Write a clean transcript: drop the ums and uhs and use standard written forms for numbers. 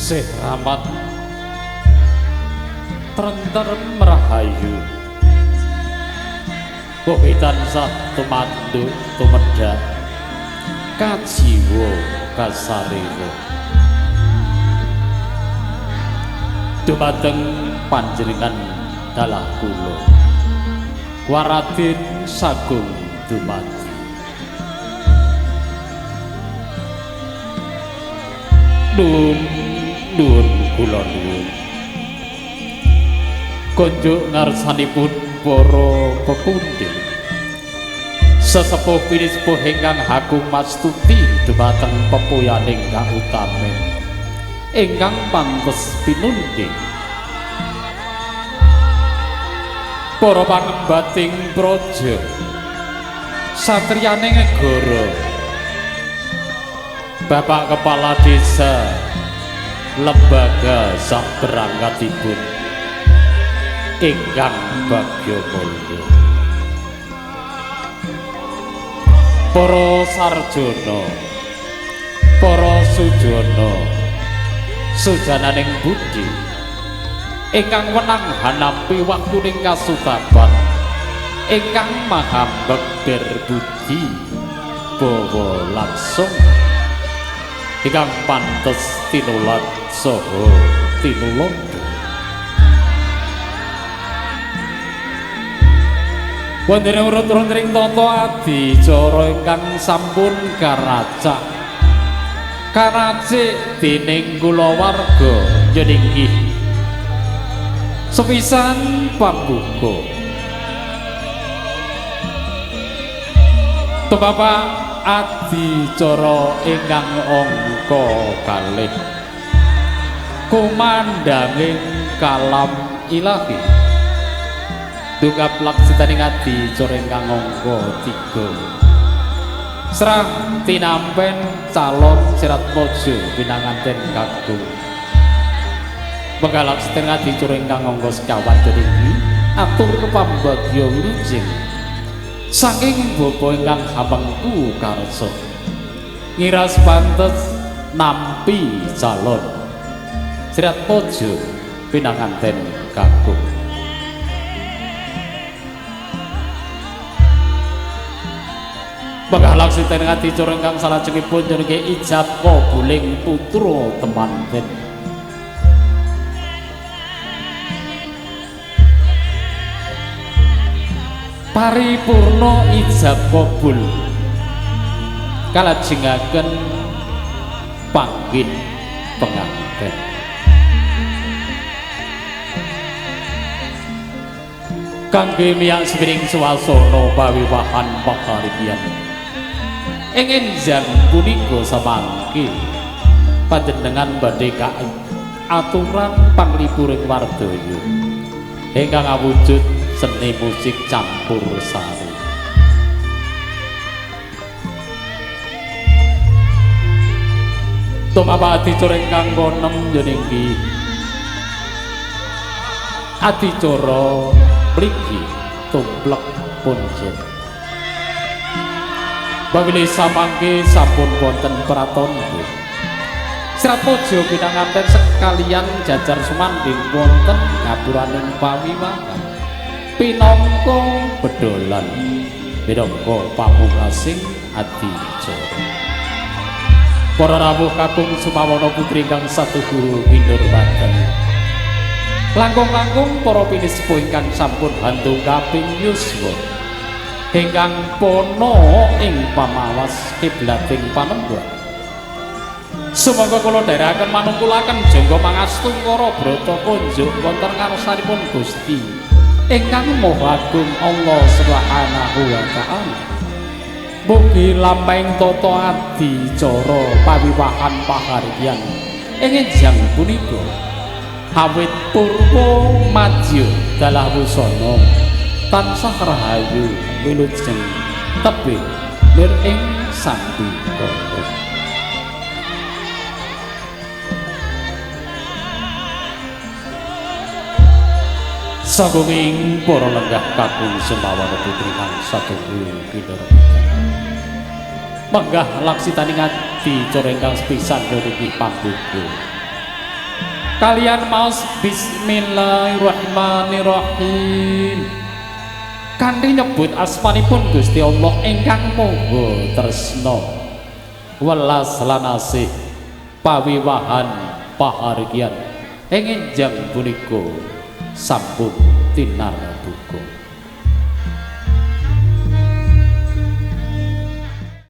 Sehramat Trenterem Rahayu Kowe tansah tumandu tumedhak kajiwa kasarira dumateng panjenengan dalah kula Waradin sagung dumadi nuwun kula nuwun konjuk ngarsanipun para pepundhut sesepuh pinisepuh ingkang hagung mastuti dumateng pepuyaning kautamen ingkang pantes pinundhing para pangembating praja satriyaning negara Bapak Kepala Desa lembaga sak berangkatipun ingkang bagya mulya para sarjana para sujana sujananing budi ingkang wenang hanapi waktuning kasutapan ingkang maha bektir budi bawa langsung ingkang pantes tinulat saha tinulada wonten urut-urut ring tata adicara ingkang sampun karacak karacik dening kulawarga njenenggih sepisan pambuka Bapak adicara ingkang angka kalih kumandhanging kalam ilahi dungap laksitaning adicara ingkang angka 3 serang tinampen calon sirat mojo pinanganten kagung wekdal laksitaning adicara ingkang angka 51 niki atur pambagya wilujeng saking bapa ingkang hamengku karsa ngiras pantes nampi calon sirat mojo pinanganten kagung bakal laksitaning adicara ingkang salajengipun njenengi ijab kabuling putra temanten paripurna ijab kabul kalajengaken panggih penganten kangge miyak sepiring swasana pawiwahan pakaryan ing enjang punika samangke panjenengan badhe aturan panglipuring wardaya ingkang awujud seni musik campur sari tumapa adicara ingkang konem njenenggih adicara mriki tumplek punjen bawile samangke sampun wonten pratandha sirat mojo pinanganten sekalian jajar sumanding wonten ngapuraning pawiwahan pinangka bedolan minangka pamungkasing adicara para rawuh kakung sumawana putri ingkang satuhu kinurmatan langkung-langkung para pinisepuh ingkang sampun hantu kaping yuswa ingkang pono ing pamawas kiblating panembahan sumangga kula dherekaken manungkulaken jangka mangastu para brata kunjuk wonten ngarsanipun Gusti ingkang Maha Agung Allah Subhanahu wa Ta'ala mugi lampahing tata adicara pawiwahan paharyan ing enjang punika awit purwa madya dalah wusana tansah rahayu wilujeng tebih lir ing sandika sagunging para lenggah kakung sumawana putri kang satuhu kinurmatan menggah laksitaning adicara ingkang sepisan niki pambuka kalian maos bismillahirrahmanirrahim kanthi nyebut asmanipun Gusti Allah ingkang moga tresna welas lan asih pawiwahan pahargyan ing enjang punika sampun tinar buka.